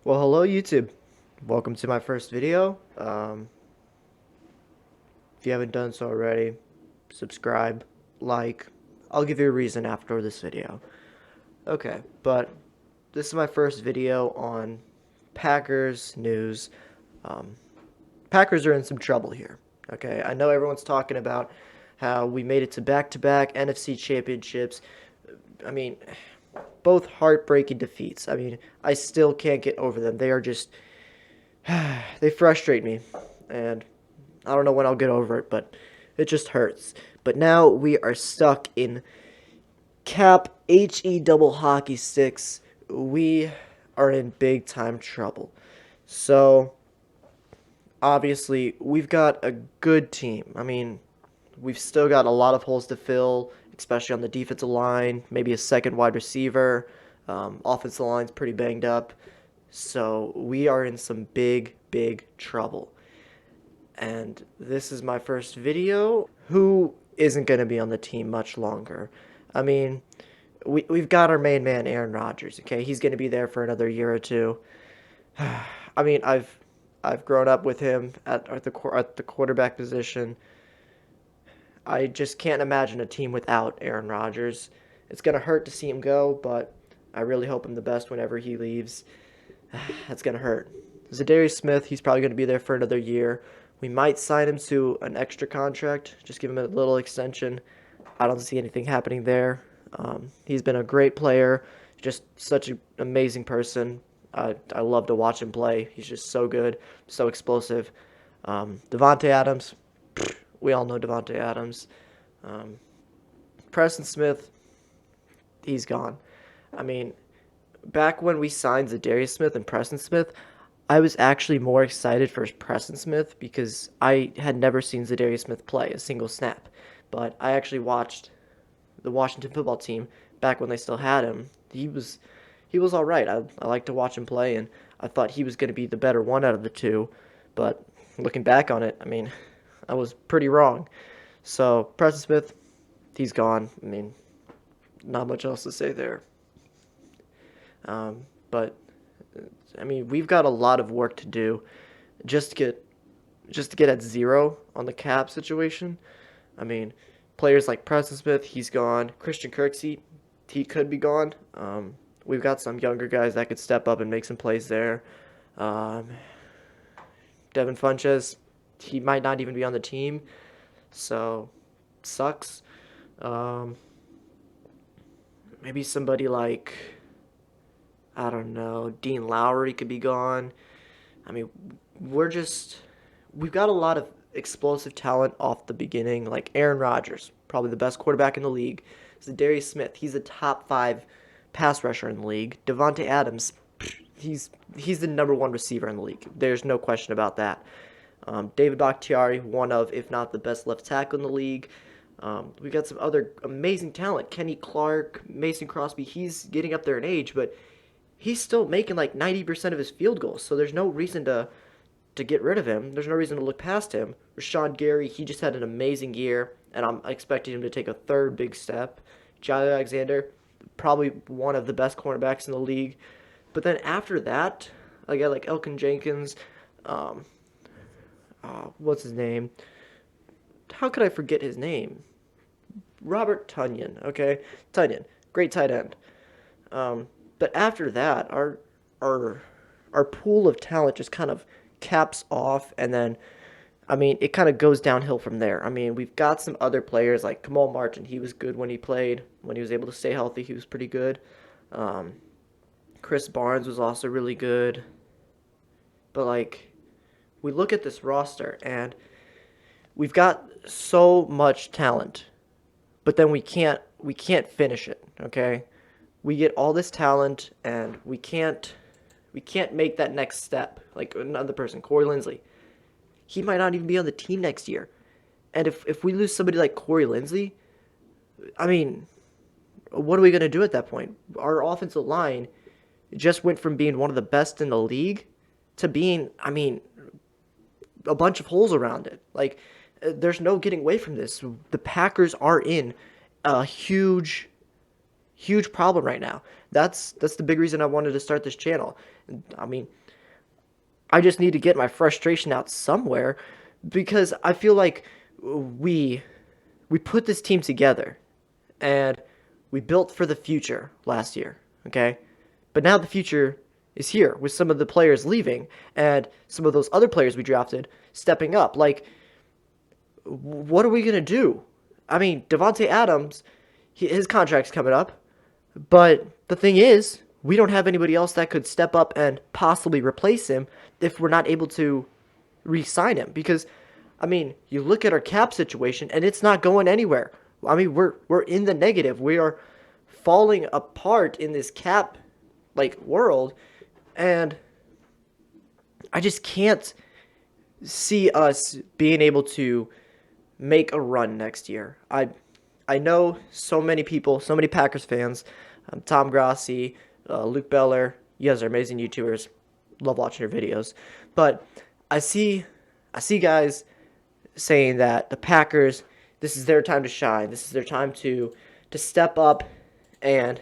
Well, hello YouTube. Welcome to my first video. If you haven't done so already, subscribe, like. I'll give you a reason after this video. Okay, but this is my first video on Packers news. Um, Packers are in some trouble here. Okay, I know everyone's talking about how we made it to back-to-back NFC championships. I mean, both heartbreaking defeats. I mean, I still can't get over them. They are just they frustrate me, and I don't know when I'll get over it, but it just hurts. But now we are stuck in cap HE double hockey sticks. We are in big time trouble. So obviously we've got a good team. I mean, we've still got a lot of holes to fill, especially on the defensive line, maybe a second wide receiver. Offensive line's pretty banged up. So we are in some big trouble. And this is my first video. Who isn't going to be on the team much longer? I mean, we've got our main man, Aaron Rodgers, okay? He's going to be there for another year or two. I mean, I've grown up with him at the quarterback position. I just can't imagine a team without Aaron Rodgers. It's going to hurt to see him go, but I really hope him the best whenever he leaves. That's going to hurt. Zadarius Smith, he's probably going to be there for another year. We might sign him to an extra contract, just give him a little extension. I don't see anything happening there. He's been a great player, just such an amazing person. I love to watch him play. He's just so good, so explosive. Devontae Adams, we all know Devontae Adams. Um, Preston Smith, he's gone. I mean, back when we signed Zadarius Smith and Preston Smith, I was actually more excited for Preston Smith because I had never seen Zadarius Smith play a single snap. But I actually watched the Washington football team back when they still had him. He was all right. I like to watch him play, and I thought he was going to be the better one out of the two. But looking back on it, I mean, I was pretty wrong. So Preston Smith, he's gone. I mean, not much else to say there. But I mean, we've got a lot of work to do just to get at zero on the cap situation. I mean, players like Preston Smith, he's gone. Christian Kirksey, he could be gone. We've got some younger guys that could step up and make some plays there. Um, Devin Funches, he might not even be on the team, so sucks. Um, Maybe somebody like, I don't know, Dean Lowry could be gone. I mean, we've got a lot of explosive talent off the beginning, like Aaron Rodgers, probably the best quarterback in the league. Zadarius Smith, he's a top 5 pass rusher in the league. Devontae Adams, he's the number 1 receiver in the league. There's no question about that. David Bakhtiari, one of, if not the best left tackle in the league. We got some other amazing talent. Kenny Clark, Mason Crosby, he's getting up there in age, but he's still making like 90% of his field goals, so there's no reason to get rid of him. There's no reason to look past him. Rashawn Gary, he just had an amazing year, and I'm expecting him to take a third big step. Jair Alexander, probably one of the best cornerbacks in the league. But then after that, a guy like Elkin Jenkins, um, what's his name? How could I forget his name? Robert Tonyan, okay? Tonyan, great tight end. But after that, our our pool of talent just kind of caps off, and then I mean it kind of goes downhill from there. I mean we've got some other players like Kamal Martin. He was good when he played. When he was able to stay healthy, he was pretty good. Um, Chris Barnes was also really good. But like we look at this roster and we've got so much talent, but then we can't finish it. Okay, we get all this talent and we can't make that next step. Like another person, Corey Linsley, he might not even be on the team next year. And if we lose somebody like Corey Linsley, I mean, what are we gonna do at that point? Our offensive line just went from being one of the best in the league to being, I mean, a bunch of holes around it. Like, there's no getting away from this. The Packers are in a huge, huge problem right now. That's the big reason I wanted to start this channel. I mean, I just need to get my frustration out somewhere because I feel like we we put this team together and we built for the future last year, okay? But now the future is here with some of the players leaving and some of those other players we drafted stepping up. Like, what are we going to do? I mean, Devontae Adams, his contract's coming up, but the thing is, we don't have anybody else that could step up and possibly replace him if we're not able to re-sign him. Because, I mean, you look at our cap situation and it's not going anywhere. I mean, we're in the negative. We are falling apart in this cap like world, and I just can't see us being able to make a run next year. I know so many people, so many Packers fans, Tom Grassi, Luke Beller. You guys are amazing YouTubers. Love watching your videos. But I see guys saying that the Packers, this is their time to shine. This is their time to step up and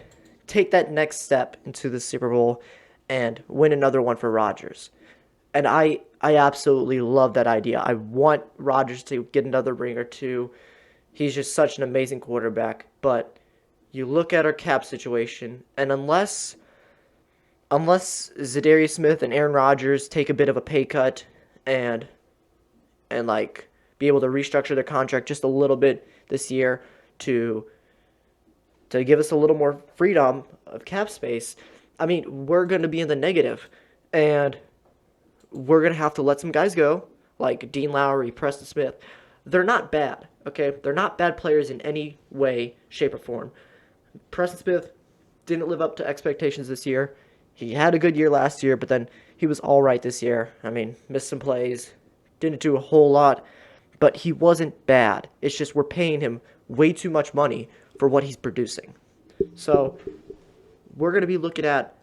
take that next step into the Super Bowl and win another one for Rodgers. And I absolutely love that idea. I want Rodgers to get another ring or two. He's just such an amazing quarterback. But you look at our cap situation, and unless Zadarius Smith and Aaron Rodgers take a bit of a pay cut and like be able to restructure their contract just a little bit this year to give us a little more freedom of cap space, I mean, we're going to be in the negative, and we're going to have to let some guys go, like Dean Lowry, Preston Smith. They're not bad, okay? They're not bad players in any way, shape, or form. Preston Smith didn't live up to expectations this year. He had a good year last year, but then he was all right this year. I mean, missed some plays, didn't do a whole lot, but he wasn't bad. It's just we're paying him way too much money for what he's producing. So we're going to be looking at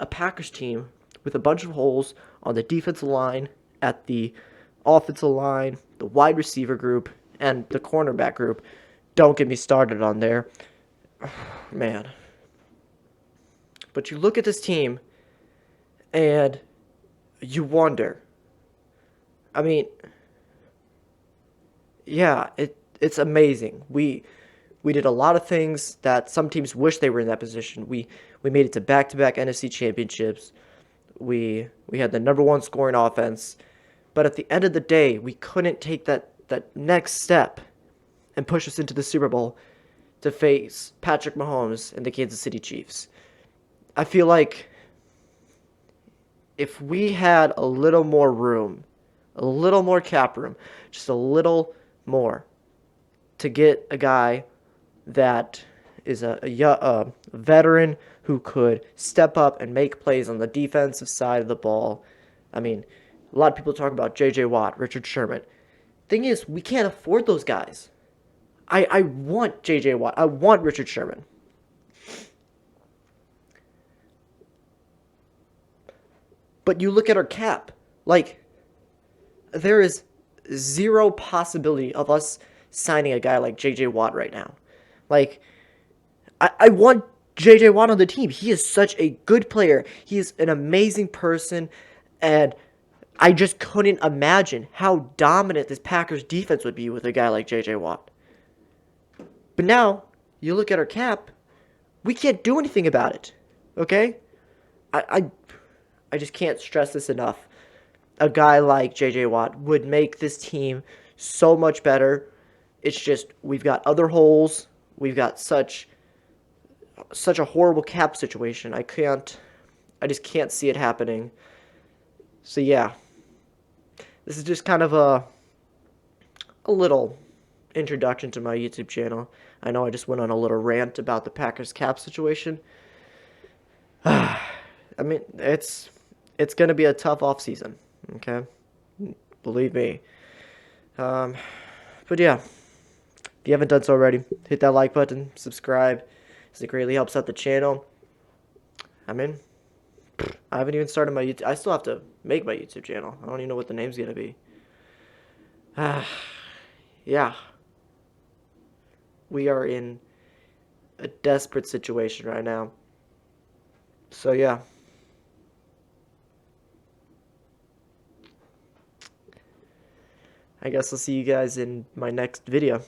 a Packers team with a bunch of holes on the defensive line, at the offensive line, the wide receiver group, and the cornerback group. Don't get me started on there. Man. But you look at this team and you wonder. I mean, yeah, it's amazing. We did a lot of things that some teams wish they were in that position. We made it to back-to-back NFC championships. We had the number one scoring offense. But at the end of the day, we couldn't take that next step and push us into the Super Bowl to face Patrick Mahomes and the Kansas City Chiefs. I feel like if we had a little more room, a little more cap room, just a little more to get a guy that is a veteran who could step up and make plays on the defensive side of the ball. I mean, a lot of people talk about J.J. Watt, Richard Sherman. Thing is, we can't afford those guys. I want J.J. Watt. I want Richard Sherman. But you look at our cap. Like, there is zero possibility of us signing a guy like J.J. Watt right now. Like, I want J.J. Watt on the team. He is such a good player. He is an amazing person. And I just couldn't imagine how dominant this Packers defense would be with a guy like J.J. Watt. But now, you look at our cap, we can't do anything about it. Okay? I just can't stress this enough. A guy like J.J. Watt would make this team so much better. It's just, we've got other holes. We've got such a horrible cap situation. I just can't see it happening. So yeah. This is just kind of a little introduction to my YouTube channel. I know I just went on a little rant about the Packers cap situation. I mean, it's going to be a tough offseason, okay? Believe me. But yeah, if you haven't done so already, hit that like button, subscribe, as it greatly helps out the channel. I mean, I haven't even started my YouTube. I still have to make my YouTube channel. I don't even know what the name's going to be. Yeah. We are in a desperate situation right now. So yeah. I guess I'll see you guys in my next video.